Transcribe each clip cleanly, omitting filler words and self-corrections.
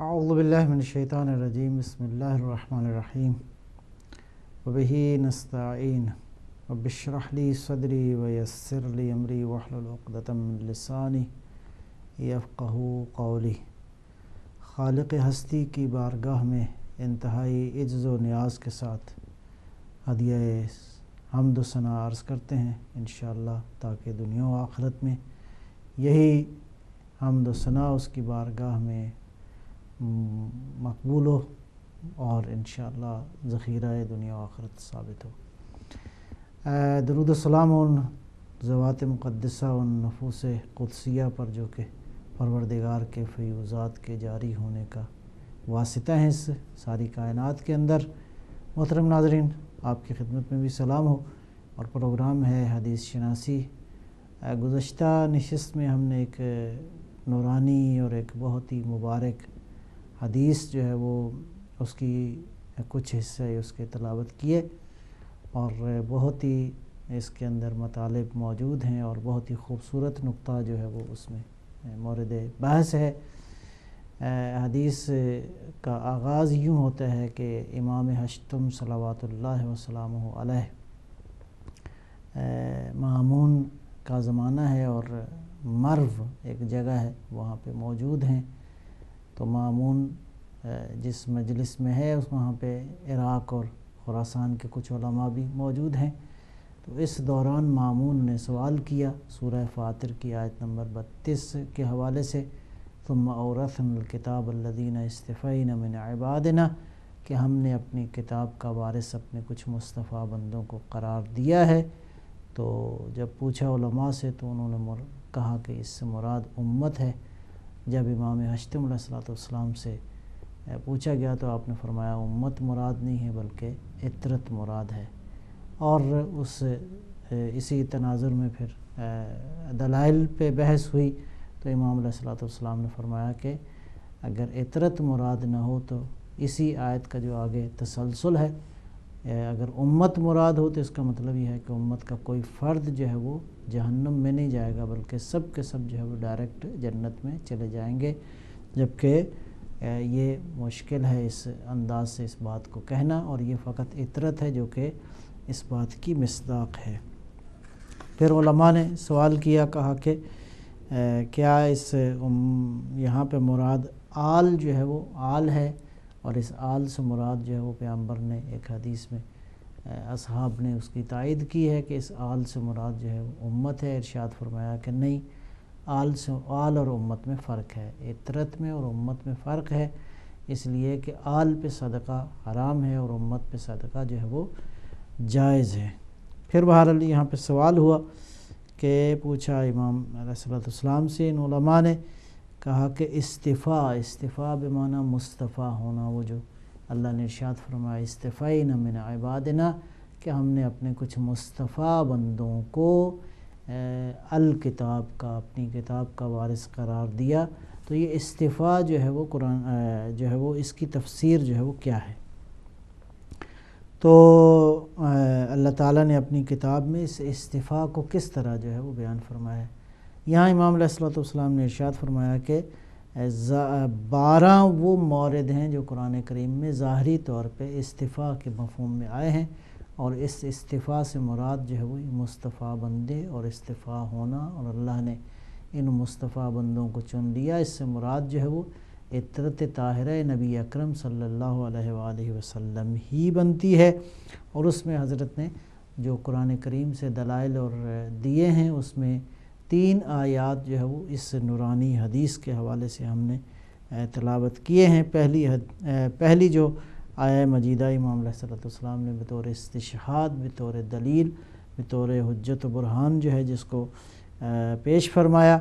اعوذ باللہ من الشیطان الرجیم بسم اللہ الرحمن الرحیم وبہ نستعین رب اشرح لی صدری ویسر لی امری واحلل عقدۃ من لسانی یفقہوا قولی۔ خالق ہستی کی بارگاہ میں انتہائی عجز و نیاز کے ساتھ ہدیہ حمد و ثنا عرض کرتے ہیں انشاءاللہ، تاکہ دنیا و آخرت میں یہی حمد و ثنا اس کی بارگاہ میں مقبول ہو اور انشاءاللہ ذخیرہ دنیا و آخرت ثابت ہو۔ درود و سلام ان ذوات مقدسہ ان نفوس قدسیہ پر جو کہ پروردگار کے فیوضات کے جاری ہونے کا واسطہ ہیں اس ساری کائنات کے اندر۔ محترم ناظرین، آپ کی خدمت میں بھی سلام ہو، اور پروگرام ہے حدیث شناسی۔ گزشتہ نشست میں ہم نے ایک نورانی اور ایک بہت ہی مبارک حدیث جو ہے وہ اس کی کچھ حصے اس کے تلاوت کیے، اور بہت ہی اس کے اندر مطالب موجود ہیں اور بہت ہی خوبصورت نقطہ جو ہے وہ اس میں مورد بحث ہے۔ حدیث کا آغاز یوں ہوتا ہے کہ امام ہشتم صلوات اللہ وسلامہ علیہ مامون کا زمانہ ہے، اور مرو ایک جگہ ہے وہاں پہ موجود ہیں۔ تو مامون جس مجلس میں ہے وہاں پہ عراق اور خراسان کے کچھ علماء بھی موجود ہیں۔ تو اس دوران مامون نے سوال کیا سورہ فاطر کی آیت نمبر 32 کے حوالے سے، ثم اورثنا الکتاب الذین اصطفینا من عبادنا، کہ ہم نے اپنی کتاب کا وارث اپنے کچھ مصطفیٰ بندوں کو قرار دیا ہے۔ تو جب پوچھا علماء سے تو انہوں نے کہا کہ اس سے مراد امت ہے۔ جب امام ہشتم علیہ السلام سے پوچھا گیا تو آپ نے فرمایا امت مراد نہیں ہے بلکہ عطرت مراد ہے، اور اسی تناظر میں پھر دلائل پہ بحث ہوئی۔ تو امام علیہ السلام نے فرمایا کہ اگر عطرت مراد نہ ہو تو اسی آیت کا جو آگے تسلسل ہے، اگر امت مراد ہو تو اس کا مطلب یہ ہے کہ امت کا کوئی فرد جو ہے وہ جہنم میں نہیں جائے گا، بلکہ سب کے سب جو ہے وہ ڈائریکٹ جنت میں چلے جائیں گے، جبکہ یہ مشکل ہے اس انداز سے اس بات کو کہنا، اور یہ فقط عطرت ہے جو کہ اس بات کی مصداق ہے۔ پھر علماء نے سوال کیا، کہا کہ کیا اس یہاں پہ مراد آل جو ہے وہ آل ہے، اور اس آل سے مراد جو ہے وہ پیغمبر نے ایک حدیث میں اصحاب نے اس کی تائید کی ہے کہ اس آل سے مراد جو ہے وہ امت ہے۔ ارشاد فرمایا کہ نہیں، آل اور امت میں فرق ہے، عطرت میں اور امت میں فرق ہے، اس لیے کہ آل پہ صدقہ حرام ہے اور امت پہ صدقہ جو ہے وہ جائز ہے۔ پھر بہرحال یہاں پہ سوال ہوا کہ پوچھا امام علیہ السلام سے ان علماء نے، کہا کہ استفاء بمعنی مصطفیٰ ہونا، وہ جو اللہ نے ارشاد فرمایا اصطفینا من عبادنا، کہ ہم نے اپنے کچھ مصطفیٰ بندوں کو الکتاب کا، اپنی کتاب کا وارث قرار دیا۔ تو یہ استفاء جو ہے وہ قرآن جو ہے وہ اس کی تفسیر جو ہے وہ کیا ہے؟ تو اللہ تعالیٰ نے اپنی کتاب میں اس استفاء کو کس طرح جو ہے وہ بیان فرمایا ہے۔ یہاں امام علیہ السلام نے ارشاد فرمایا کہ 12 وہ مورد ہیں جو قرآن کریم میں ظاہری طور پہ استفاء کے مفہوم میں آئے ہیں، اور اس استفاء سے مراد جو ہے وہ مصطفیٰ بندے اور استفاء ہونا، اور اللہ نے ان مصطفیٰ بندوں کو چن لیا، اس سے مراد جو ہے وہ عطرت طاہرہ نبی اکرم صلی اللہ علیہ وآلہ وسلم ہی بنتی ہے۔ اور اس میں حضرت نے جو قرآن کریم سے دلائل اور دیے ہیں، اس میں 3 آیات جو ہے وہ اس نورانی حدیث کے حوالے سے ہم نے تلاوت کیے ہیں۔ پہلی جو آیہ مجیدہ امام علیہ السلام نے بطور استشہاد، بطور دلیل، بطور حجت و برہان جو ہے جس کو پیش فرمایا،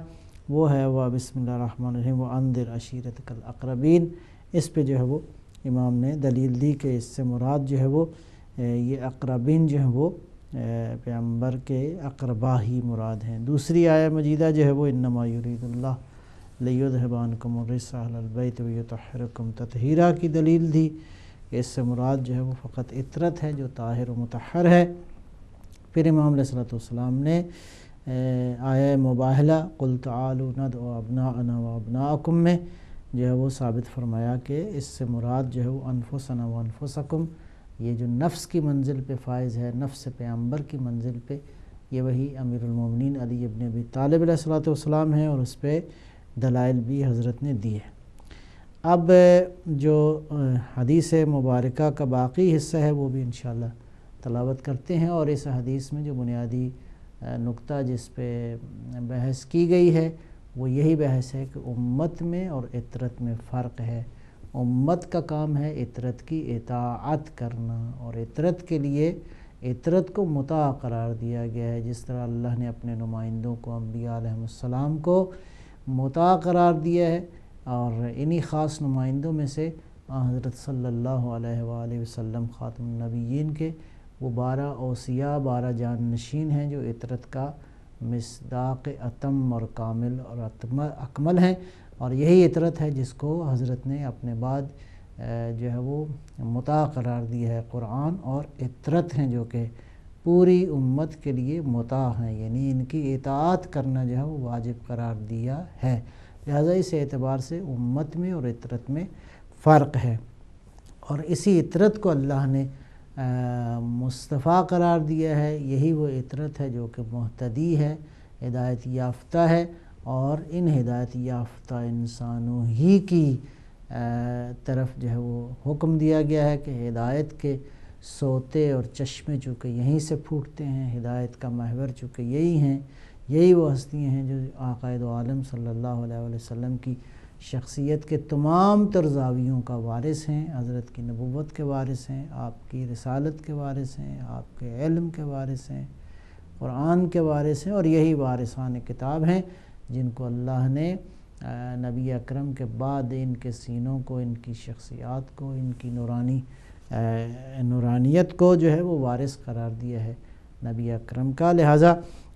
وہ ہے وہ بسم اللہ الرحمن الرحیم وانذر عشیرتک الاقربین۔ اس پہ جو ہے وہ امام نے دلیل دی کہ اس سے مراد جو ہے وہ یہ اقربین جو ہیں وہ پیغمبر کے اقربا ہی مراد ہیں۔ دوسری آیہ مجیدہ جو ہے وہ انما یرید اللہ لیذھب عنکم الرجس اہل البیت ویطہرکم تطہیرا کی دلیل دی کہ اس سے مراد جو ہے وہ فقط عطرت ہے جو طاہر و مطہر ہے۔ پھر امام علیہ السلام نے آیہ مباہلہ قل تعالوا ندعو ابناءنا وابناءکم میں جو ہے وہ ثابت فرمایا کہ اس سے مراد جو ہے وہ انفسنا و انفسکم، یہ جو نفس کی منزل پہ فائز ہے، نفس پیغمبر کی منزل پہ، یہ وہی امیر المومنین علی ابن ابی طالب علیہ السلام ہیں، اور اس پہ دلائل بھی حضرت نے دیے۔ اب جو حدیث مبارکہ کا باقی حصہ ہے وہ بھی انشاءاللہ تلاوت کرتے ہیں، اور اس حدیث میں جو بنیادی نقطہ جس پہ بحث کی گئی ہے وہ یہی بحث ہے کہ امت میں اور اطرت میں فرق ہے۔ امت کا کام ہے اطرت کی اطاعت کرنا، اور اطرت کے لیے اطرت کو مطاع قرار دیا گیا ہے، جس طرح اللہ نے اپنے نمائندوں کو، انبیاء علیہ السلام کو مطاع قرار دیا ہے، اور انہی خاص نمائندوں میں سے حضرت صلی اللہ علیہ وآلہ وسلم خاتم النبیین کے وہ 12 اوصیاء، 12 جانشین ہیں جو اطرت کا مصداق اتم اور کامل اور اکمل ہیں، اور یہی اطرت ہے جس کو حضرت نے اپنے بعد جو ہے وہ مطاع قرار دیا ہے۔ قرآن اور اطرت ہیں جو کہ پوری امت کے لیے مطاع ہیں، یعنی ان کی اطاعت کرنا جو ہے وہ واجب قرار دیا ہے، لہذا اس اعتبار سے امت میں اور اطرت میں فرق ہے، اور اسی اطرت کو اللہ نے مصطفیٰ قرار دیا ہے۔ یہی وہ اطرت ہے جو کہ مہتدی ہے، ہدایت یافتہ ہے، اور ان ہدایت یافتہ انسانوں ہی کی طرف جو ہے وہ حکم دیا گیا ہے کہ ہدایت کے سوتے اور چشمے چونکہ یہیں سے پھوٹتے ہیں، ہدایت کا محور چونکہ یہی ہیں، یہی وہ ہستیاں ہیں جو آقا دو عالم صلی اللہ علیہ وآلہ وسلم کی شخصیت کے تمام تر زاویوں کا وارث ہیں، حضرت کی نبوت کے وارث ہیں، آپ کی رسالت کے وارث ہیں، آپ کے علم کے وارث ہیں، قرآن کے وارث ہیں، اور یہی وارثان کتاب ہیں جن کو اللہ نے نبی اکرم کے بعد ان کے سینوں کو، ان کی شخصیات کو، ان کی نورانیت کو جو ہے وہ وارث قرار دیا ہے نبی اکرم کا، لہٰذا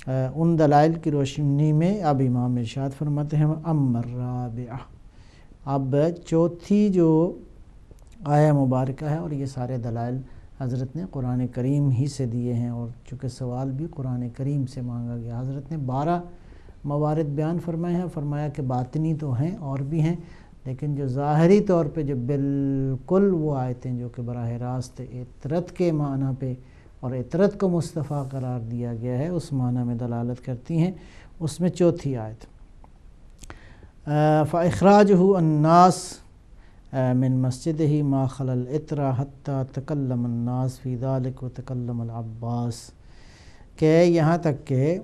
ان دلائل کی روشنی میں اب امام ارشاد فرماتے ہیں اما الرابعہ، اب چوتھی جو آیہ مبارکہ ہے، اور یہ سارے دلائل حضرت نے قرآن کریم ہی سے دیے ہیں، اور چونکہ سوال بھی قرآن کریم سے مانگا گیا، حضرت نے 12 موارد بیان فرمائے ہیں، فرمایا کہ باطنی تو ہیں اور بھی ہیں، لیکن جو ظاہری طور پہ جو بالکل وہ آیتیں جو کہ براہ راست اطرت کے معنی پہ اور اطرت کو مصطفیٰ قرار دیا گیا ہے اس معنی میں دلالت کرتی ہیں، اس میں چوتھی آیت فَإِخْرَاجُهُ النَّاسِ مِن مَسْجِدِهِ مَا خَلَى الْإِطْرَ حَتَّى تَكَلَّمَ النَّاسِ فِي ذَلِكَ وَتَكَلَّمَ الْعَبَّاسِ، کہ یہاں تک کہ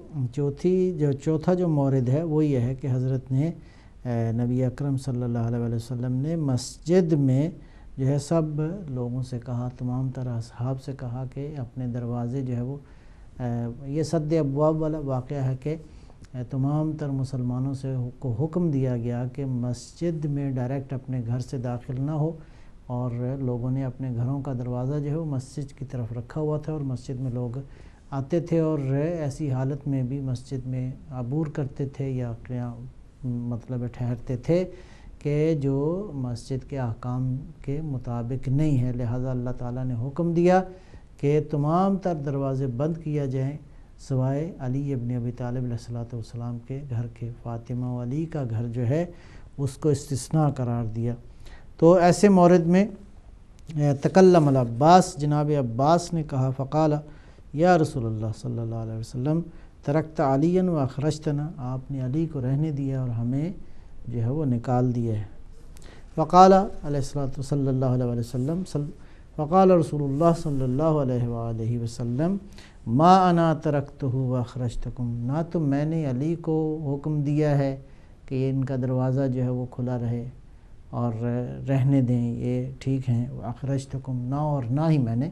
چوتھا جو مورد ہے وہ یہ ہے کہ حضرت نے نبی اکرم صلی اللہ علیہ وسلم نے مسجد میں جو ہے سب لوگوں سے کہا، تمام طرح اصحاب سے کہا کہ اپنے دروازے جو ہے وہ یہ سد ابواب والا واقعہ ہے کہ تمام تر مسلمانوں سے کو حکم دیا گیا کہ مسجد میں ڈائریکٹ اپنے گھر سے داخل نہ ہو، اور لوگوں نے اپنے گھروں کا دروازہ جو ہے وہ مسجد کی طرف رکھا ہوا تھا، اور مسجد میں لوگ آتے تھے اور ایسی حالت میں بھی مسجد میں عبور کرتے تھے یا مطلب ٹھہرتے تھے کہ جو مسجد کے احکام کے مطابق نہیں ہے، لہذا اللہ تعالیٰ نے حکم دیا کہ تمام تر دروازے بند کیا جائیں سوائے علی ابن ابی طالب علیہ السلام کے گھر کے، فاطمہ و علی کا گھر جو ہے اس کو استثناء قرار دیا۔ تو ایسے مورد میں تکلم العباس، جناب عباس نے کہا فقال یا رسول اللہ صلی اللہ علیہ وسلم ترکت علی و اخرجتنا، آپ نے علی کو رہنے دیا اور ہمیں جو ہے وہ نکال دیا ہے۔ فقال علیہ الصلوۃ صلی اللہ علیہ وسلم فقال رسول اللہ صلی اللہ علیہ وآلہ وسلم ما انا ترکتہ و اخرجتکم، نہ تو میں نے علی کو حکم دیا ہے کہ ان کا دروازہ جو ہے وہ کھلا رہے اور رہنے دیں، یہ ٹھیک ہیں، اخرجتکم، نہ ہی میں نے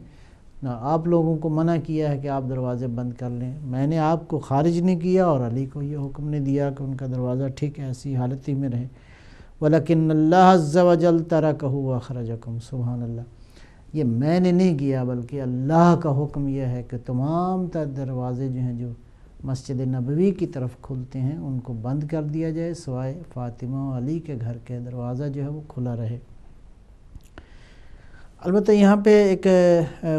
آپ لوگوں کو منع کیا ہے کہ آپ دروازے بند کر لیں، میں نے آپ کو خارج نہیں کیا اور علی کو یہ حکم نے دیا کہ ان کا دروازہ ٹھیک ہے ایسی حالت ہی میں رہے۔ وَلَكِنَّ اللَّهَ عَزَّ وَجَلَّ تَرَكَهُ وَأَخْرَجَكُمْ، سبحان اللہ، یہ میں نے نہیں کیا بلکہ اللہ کا حکم یہ ہے کہ تمام تر دروازے جو ہیں جو مسجد نبوی کی طرف کھلتے ہیں ان کو بند کر دیا جائے، سوائے فاطمہ و علی کے گھر کے دروازہ جو ہے وہ کھلا رہے۔ البتہ یہاں پہ ایک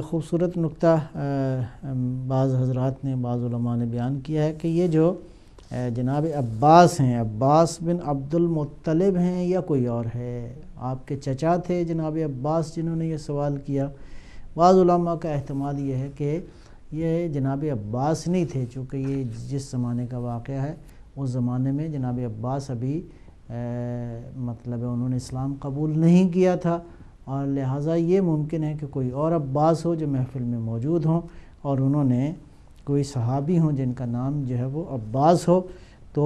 خوبصورت نقطہ بعض حضرات نے، بعض علماء نے بیان کیا ہے کہ یہ جو جناب عباس ہیں، عباس بن عبد المطلب ہیں یا کوئی اور ہے؟ آپ کے چچا تھے جناب عباس جنہوں نے یہ سوال کیا؟ بعض علماء کا احتمال یہ ہے کہ یہ جناب عباس نہیں تھے، چونکہ یہ جس زمانے کا واقعہ ہے اس زمانے میں جناب عباس ابھی مطلب انہوں نے اسلام قبول نہیں کیا تھا، اور لہٰذا یہ ممکن ہے کہ کوئی اور عباس ہو جو محفل میں موجود ہوں اور انہوں نے کوئی صحابی ہوں جن کا نام جو ہے وہ عباس ہو، تو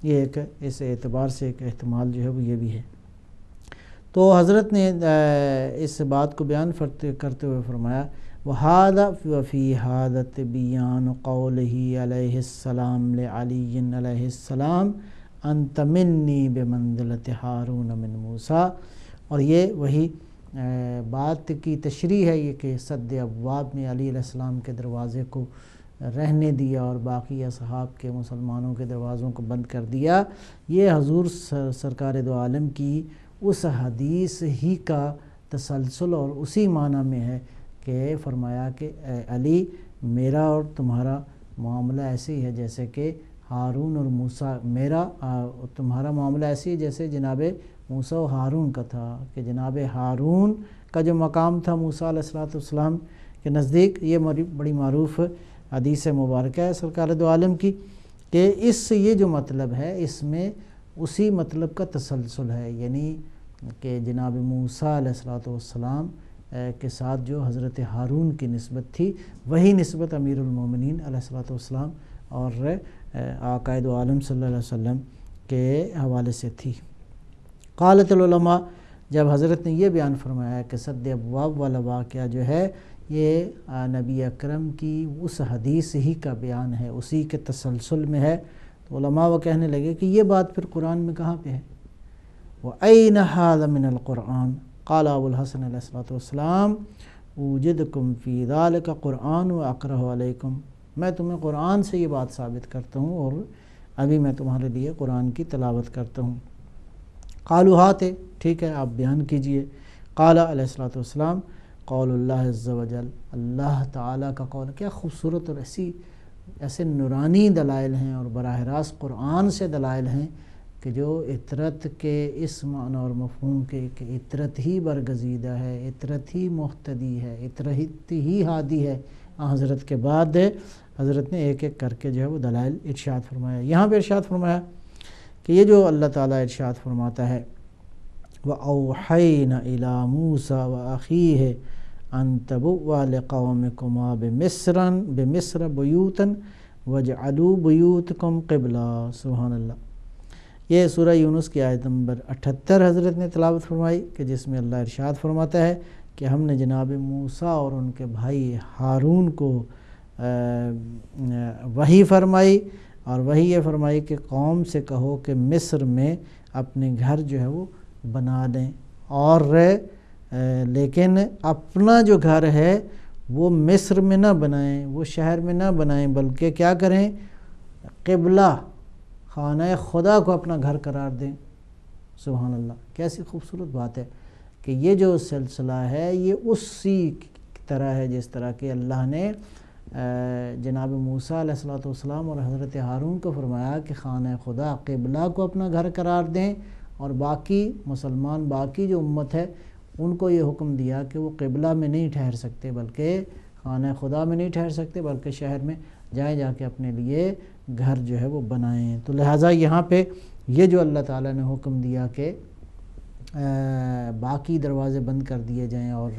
یہ ایک اس اعتبار سے ایک احتمال جو ہے وہ یہ بھی ہے۔ تو حضرت نے اس بات کو بیان کرتے ہوئے فرمایا وَهَذَا وَفِي هَذَا تِبْيَانُ قَوْلِهِ علیہ السلام لعلی علیہ السلام أَنْتَ مِنِّي بِمَنزِلَةِ هَارُونَ مِن موسیٰ، اور یہ وہی بات کی تشریح ہے یہ کہ سد ابواب میں علی علیہ السلام کے دروازے کو رہنے دیا اور باقی اصحاب کے مسلمانوں کے دروازوں کو بند کر دیا، یہ حضور سرکار دو عالم کی اس حدیث ہی کا تسلسل اور اسی معنی میں ہے کہ فرمایا کہ علی میرا اور تمہارا معاملہ ایسے ہی ہے جیسے کہ ہارون اور موسیٰ، میرا تمہارا معاملہ ایسے ہی جیسے جناب موسیٰ و ہارون کا تھا، کہ جناب ہارون کا جو مقام تھا موسیٰ علیہ السلام کے نزدیک، یہ بڑی معروف حدیث مبارکہ ہے سرکار دو عالم کی، کہ اس سے یہ جو مطلب ہے اس میں اسی مطلب کا تسلسل ہے، یعنی کہ جناب موسیٰ علیہ السلام کے ساتھ جو حضرت ہارون کی نسبت تھی وہی نسبت امیر المومنین علیہ السلام اور آقا دو عالم صلی اللہ علیہ وسلم کے حوالے سے تھی۔ قالت العلماء، جب حضرت نے یہ بیان فرمایا کہ سد ابواب والا واقعہ جو ہے یہ نبی اکرم کی اس حدیث ہی کا بیان ہے، اسی کے تسلسل میں ہے، تو علماء وہ کہنے لگے کہ یہ بات پھر قرآن میں کہاں پہ ہے؟ وَأَيْنَ هَذَا مِنَ الْقُرْآنِ قال ابو الحسن علیہ السلام اوجدکم فی ذالک قرآن واقرہ علیکم، میں تمہیں قرآن سے یہ بات ثابت کرتا ہوں اور ابھی میں تمہارے لیے قرآن کی تلاوت کرتا ہوں۔ قالوا ہاتھ، ٹھیک ہے آپ بیان کیجئے۔ قال علیہ السلام قول اللہ عز و جل، اللہ تعالیٰ کا قول، کیا خوبصورت اور ایسے نورانی دلائل ہیں اور براہ راست قرآن سے دلائل ہیں کہ جو عطرت کے اس معنی اور مفہوم کے کہ عطرت ہی برگزیدہ ہے، عطرت ہی مہتدی ہے، عطرت ہی ہادی ہے۔ حضرت کے بعد حضرت نے ایک ایک کر کے جو ہے وہ دلائل ارشاد فرمایا۔ یہاں پہ ارشاد فرمایا کہ یہ جو اللہ تعالیٰ ارشاد فرماتا ہے وَأَوْحَيْنَا إِلَى مُوسَى وَأَخِيهِ أَن تَبُوَّأَ لِقَوْمِكُمَا بِمِصْرَ بُيُوتًا وَاجْعَلُوا بُيُوتَكُمْ قِبْلَةً۔ سبحان اللہ۔ یہ سورہ یونس کی آیت نمبر 78 حضرت نے تلاوت فرمائی کہ جس میں اللہ ارشاد فرماتا ہے کہ ہم نے جناب موسیٰ اور ان کے بھائی ہارون کو وحی فرمائی، اور وحی یہ فرمائی کہ قوم سے کہو کہ مصر میں اپنے گھر جو ہے وہ بنا دیں، اور لیکن اپنا جو گھر ہے وہ مصر میں نہ بنائیں، وہ شہر میں نہ بنائیں، بلکہ کیا کریں؟ قبلہ خانہ خدا کو اپنا گھر قرار دیں۔ سبحان اللہ، کیسی خوبصورت بات ہے کہ یہ جو سلسلہ ہے یہ اسی طرح ہے جس طرح کہ اللہ نے جناب موسیٰ علیہ السلام اور حضرت ہارون کو فرمایا کہ خانہ خدا قبلہ کو اپنا گھر قرار دیں، اور باقی مسلمان باقی جو امت ہے ان کو یہ حکم دیا کہ وہ قبلہ میں نہیں ٹھہر سکتے، بلکہ خانہ خدا میں نہیں ٹھہر سکتے، بلکہ شہر میں جا کے اپنے لیے گھر جو ہے وہ بنائیں۔ تو لہٰذا یہاں پہ یہ جو اللہ تعالیٰ نے حکم دیا کہ باقی دروازے بند کر دیے جائیں اور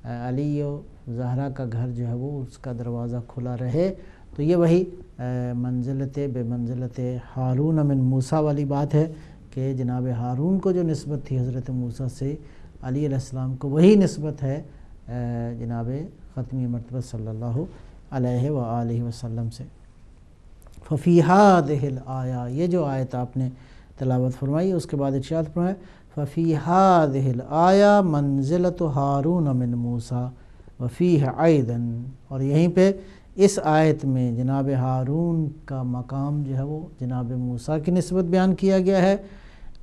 علی و زہرا کا گھر جو ہے وہ اس کا دروازہ کھلا رہے، تو یہ وہی بے منزلت ہارون من موسیٰ والی بات ہے کہ جناب ہارون کو جو نسبت تھی حضرت موسیٰ سے علی علیہ السلام کو وہی نسبت ہے جناب ختمی مرتبہ صلی اللہ علیہ وآلہ وسلم سے۔ ففی ہذہ الآیہ، یہ جو آیت آپ نے تلاوت فرمائی اس کے بعد ارشاد فرمایا ففی ہذہ الآیہ منزلۃ ہارون من موسیٰ وفیہ ایضاً، اور یہیں پہ اس آیت میں جناب ہارون کا مقام جو ہے وہ جناب موسیٰ کی نسبت بیان کیا گیا ہے،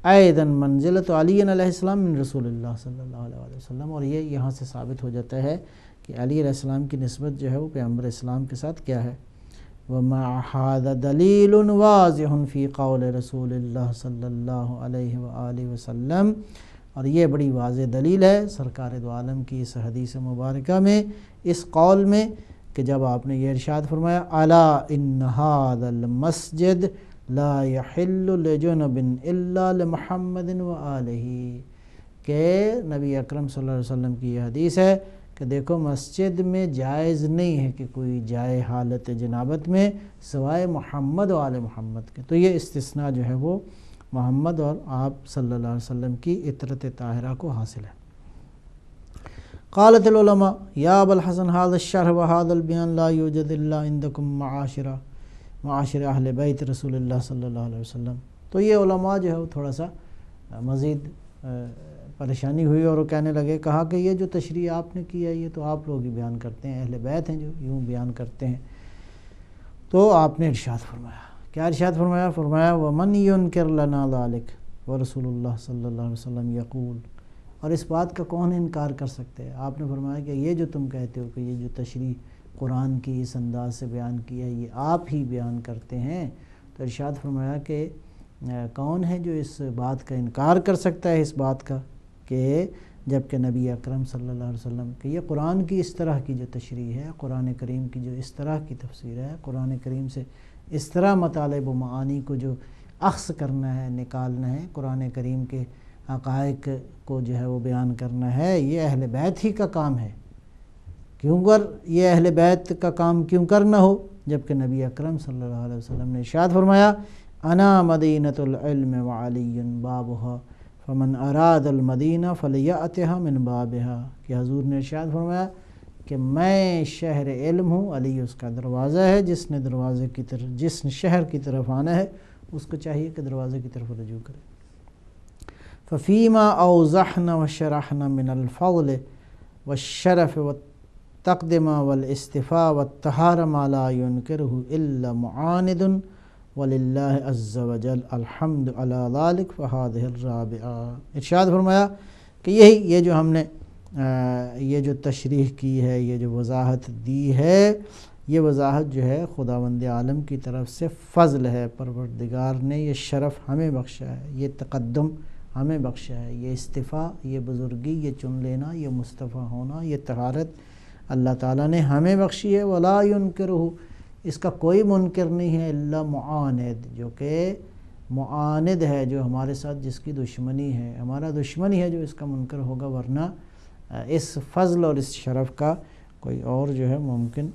ایضاً منزلۃ علی علیہ السلام من رسول اللہ صلی اللہ علیہ وسلم، اور یہ یہاں سے ثابت ہو جاتا ہے کہ علی علیہ السلام کی نسبت جو ہے وہ پیغمبر اسلام کے ساتھ کیا ہے؟ ومع هذا دلیل واضح فی قول رسول اللہ صلی اللہ علیہ وآلہ وسلم، اور یہ بڑی واضح دلیل ہے سرکار دو عالم کی اس حدیث مبارکہ میں، اس قول میں، کہ جب آپ نے یہ ارشاد فرمایا الا ان هذا المسجد لا يحل لجنب الا لمحمد وآلہ، کہ نبی اکرم صلی اللہ علیہ وسلم کی یہ حدیث ہے کہ دیکھو مسجد میں جائز نہیں ہے کہ کوئی جائے حالت جنابت میں سوائے محمد و آل محمد کے، تو یہ استثناء جو ہے وہ محمد اور آپ صلی اللہ علیہ وسلم کی عطرت طاہرہ کو حاصل ہے۔ قالت العلماء یا ابا الحسن هذا الشرح وهذا البيان لا يوجد الا عندكم معاشر اہل بیت رسول اللہ صلی اللہ علیہ وسلم۔ تو یہ علماء جو ہے وہ تھوڑا سا مزید پریشانی ہوئی اور وہ کہنے لگے، کہا کہ یہ جو تشریح آپ نے کی ہے یہ تو آپ لوگ ہی بیان کرتے ہیں، اہل بیت ہیں جو یوں بیان کرتے ہیں۔ تو آپ نے ارشاد فرمایا، کیا ارشاد فرمایا؟ فرمایا وَمَنْ يُنْكِرْ لَنَا ذَلِكَ وَرَسُولُ اللَّهِ صلی اللہ علیہ وسلم یقول، اور اس بات کا کون انکار کر سکتے ہیں؟ آپ نے فرمایا کہ یہ جو تم کہتے ہو کہ یہ جو تشریح قرآن کی اس انداز سے بیان کی ہے یہ آپ ہی بیان کرتے ہیں، تو ارشاد فرمایا کہ کون ہے جو اس بات کا انکار کر سکتا ہے، اس بات کا کہ جب کہ نبی اکرم صلی اللہ علیہ وسلم کہ یہ قرآن کی اس طرح کی جو تشریح ہے، قرآن کریم کی جو اس طرح کی تفسیر ہے، قرآن کریم سے اس طرح مطالب و معانی کو جو اخذ کرنا ہے، نکالنا ہے، قرآن کریم کے حقائق کو جو ہے وہ بیان کرنا ہے، یہ اہل بیت ہی کا کام ہے۔ کیوں کر یہ اہل بیت کا کام کیوں کرنا ہو، جبکہ نبی اکرم صلی اللہ علیہ وسلم نے ارشاد فرمایا انا مدینۃ العلم وعلی بابها فمن اراد المدینہ فلیأتها من بابها، کہ حضور نے ارشاد فرمایا کہ میں شہر علم ہوں، علی اس کا دروازہ ہے، جس نے دروازے کی طرف، جس نے شہر کی طرف آنا ہے اس کو چاہیے کہ دروازے کی طرف رجوع کرے۔ ففیما اوضحنا وشرحنا من الفضل والشرف والتقدمہ والاستفاء والطہارہ ما لا ينکرہ الا معاند وللہ عز وجل الحمد علی ذلک فہذہ الرابعہ۔ ارشاد فرمایا کہ یہ جو ہم نے یہ جو تشریح کی ہے، یہ جو وضاحت دی ہے، یہ وضاحت جو ہے خداوند عالم کی طرف سے فضل ہے، پروردگار نے یہ شرف ہمیں بخشا ہے، یہ تقدم ہمیں بخشا ہے، یہ استفاء، یہ بزرگی، یہ چن لینا، یہ مصطفیٰ ہونا، یہ طہارت اللہ تعالیٰ نے ہمیں بخشی ہے۔ ولا ینکرہ، اس کا کوئی منکر نہیں ہے، الا معاند، جو کہ معاند ہے، جو ہمارے ساتھ جس کی دشمنی ہے، ہمارا دشمن ہی ہے جو اس کا منکر ہوگا، ورنہ اس فضل اور اس شرف کا کوئی اور جو ہے ممکن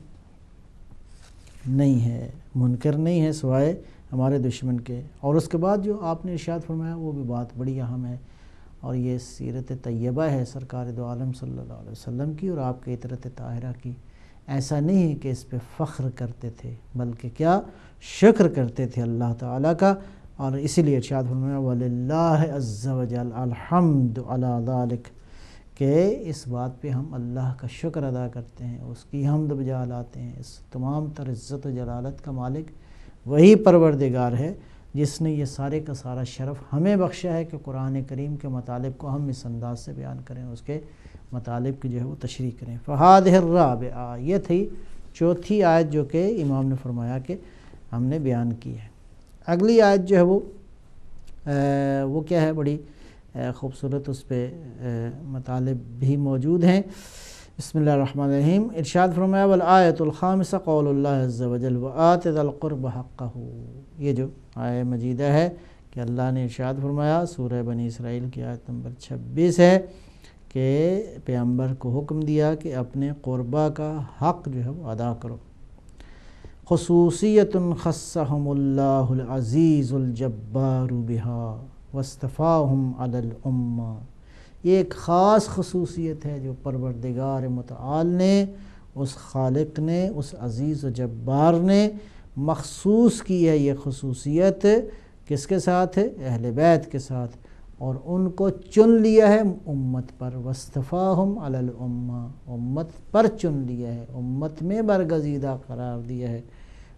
نہیں ہے، منکر نہیں ہے سوائے ہمارے دشمن کے۔ اور اس کے بعد جو آپ نے ارشاد فرمایا وہ بھی بات بڑی اہم ہے، اور یہ سیرت طیبہ ہے سرکار دو عالم صلی اللہ علیہ وسلم کی اور آپ کے عطرت طاہرہ کی۔ ایسا نہیں ہے کہ اس پہ فخر کرتے تھے، بلکہ کیا شکر کرتے تھے اللہ تعالیٰ کا، اور اسی لیے ارشاد فرمایا وَلِلَّهِ عَزَّ وَجَلَّ الْحَمْدُ عَلَى ذَلِكَ، کہ اس بات پہ ہم اللہ کا شکر ادا کرتے ہیں، اس کی حمد بجا لاتے ہیں۔ اس تمام تر عزت و جلالت کا مالک وہی پروردگار ہے جس نے یہ سارے کا سارا شرف ہمیں بخشا ہے کہ قرآن کریم کے مطالب کو ہم اس انداز سے بیان کریں، اس کے مطالب کی جو ہے وہ تشریح کریں۔ فہذہ الرابعہ، یہ تھی چوتھی آیت جو کہ امام نے فرمایا کہ ہم نے بیان کی ہے۔ اگلی آیت جو ہے وہ کیا ہے، بڑی خوبصورت اس پہ مطالب بھی موجود ہیں۔ بسم اللہ الرحمن الرحیم، ارشاد فرمایا والآیۃ الخامسہ قول اللہ عز وجل وآت ذی القرب حقہ، یہ جو آیہ مجیدہ ہے کہ اللہ نے ارشاد فرمایا، سورہ بنی اسرائیل کی آیت نمبر 26 ہے کہ پیغمبر کو حکم دیا کہ اپنے قربا کا حق جو ہے وہ ادا کرو۔ خصوصیت خصہم اللہ العزیز الجبار بہا واصطفاہم علی الامہ، یہ ایک خاص خصوصیت ہے جو پروردگار متعال نے، اس خالق نے، اس عزیز و جبار نے مخصوص کی ہے۔ یہ خصوصیت کس کے ساتھ ہے؟ اہل بیت کے ساتھ، اور ان کو چن لیا ہے امت پر۔ واصطفاہم علی الامہ، امت پر چن لیا ہے، امت میں برگزیدہ قرار دیا ہے،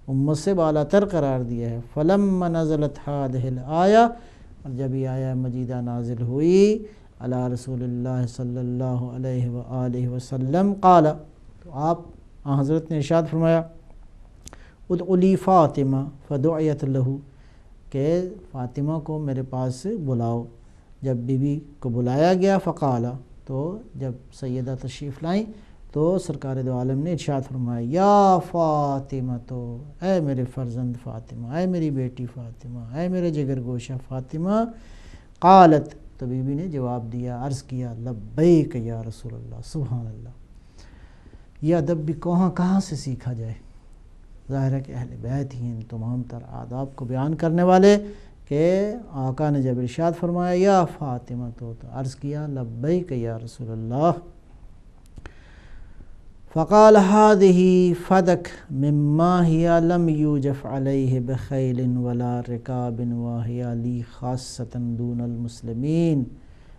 امت سے بالا تر قرار دیا ہے۔ فلما نزلت هذه الآیہ، اور جب یہ آیہ مجیدہ نازل ہوئی علی رسول اللہ صلی اللہ علیہ وآلہ وسلم، قال، تو آپ حضرت نے ارشاد فرمایا ادعو لی فاطمہ فدعیت لہو، کہ فاطمہ کو میرے پاس بلاؤ۔ جب بی بی کو بلایا گیا فقالا، تو جب سیدہ تشریف لائیں تو سرکار دو عالم نے ارشاد فرمایا یا فاطمہ، تو اے میرے فرزند فاطمہ، اے میری بیٹی فاطمہ، اے میرے جگر گوشہ فاطمہ۔ قالت، تو بی بی نے جواب دیا، عرض کیا لبیک یا رسول اللہ، سبحان اللہ۔ یہ ادب بھی کہاں سے سیکھا جائے؟ ظاہر ہے کہ اہل بیت ہی ان تمام تر آداب کو بیان کرنے والے، کہ آقا نے جب ارشاد فرمایا یا فاطمہ، تو عرض کیا لبیک یا رسول اللہ۔ فقال هذه فدک مما ہی لم یوجف علیہ بخیل ولا رکاب وہی لی خاصۃ دون المسلمین۔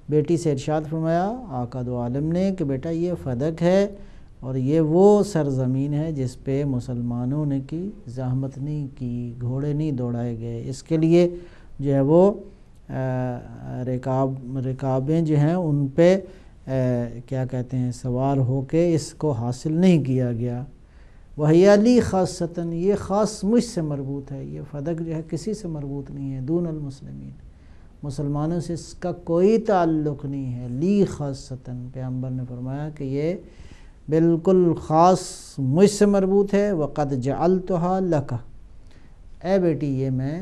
بیٹی سے ارشاد فرمایا آقا دو عالم نے کہ بیٹا یہ فدک ہے، اور یہ وہ سرزمین ہے جس پہ مسلمانوں نے کی زحمت نہیں کی، گھوڑے نہیں دوڑائے گئے، اس کے لیے جو ہے وہ رکابیں جو ہیں ان پہ کیا کہتے ہیں سوار ہو کے اس کو حاصل نہیں کیا گیا۔ وہی علی خاصتاً، یہ خاص مجھ سے مربوط ہے، یہ فدق جو ہے کسی سے مربوط نہیں ہے، دون المسلمین، مسلمانوں سے اس کا کوئی تعلق نہیں ہے۔ لی خاصتاً، پیغمبر نے فرمایا کہ یہ بالکل خاص مجھ سے مربوط ہے۔ وقد جعلتها لک، اے بیٹی یہ میں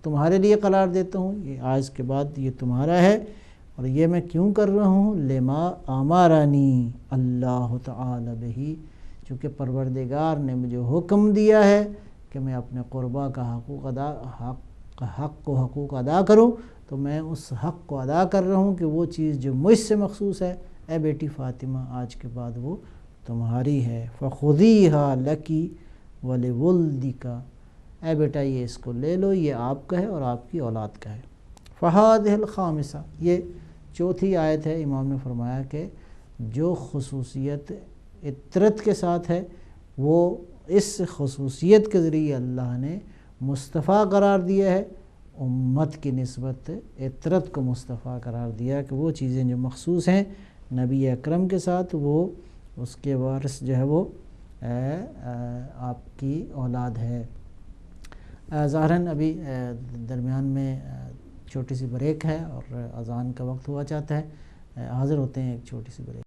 تمہارے لیے قرار دیتا ہوں، یہ آج کے بعد یہ تمہارا ہے، اور یہ میں کیوں کر رہا ہوں؟ لما امرنی اللہ تعالی بہی، چونکہ پروردگار نے مجھے حکم دیا ہے کہ میں اپنے قربا کا حق و حقوق ادا کروں، تو میں اس حق کو ادا کر رہا ہوں کہ وہ چیز جو مجھ سے مخصوص ہے، اے بیٹی فاطمہ آج کے بعد وہ تمہاری ہے۔ فخذیہا لکی ولولدک، اے بیٹا یہ اس کو لے لو، یہ آپ کا ہے اور آپ کی اولاد کا ہے۔ فہذہ الخامسہ، یہ چوتھی آیت ہے۔ امام نے فرمایا کہ جو خصوصیت عطرت کے ساتھ ہے، وہ اس خصوصیت کے ذریعے اللہ نے مصطفیٰ قرار دیا ہے، امت کی نسبت عطرت کو مصطفیٰ قرار دیا کہ وہ چیزیں جو مخصوص ہیں نبی اکرم کے ساتھ، وہ اس کے وارث جو ہے وہ آپ کی اولاد ہے۔ ظاہراً ابھی درمیان میں چھوٹی سی بریک ہے اور اذان کا وقت ہوا چاہتا ہے، حاضر ہوتے ہیں ایک چھوٹی سی بریک۔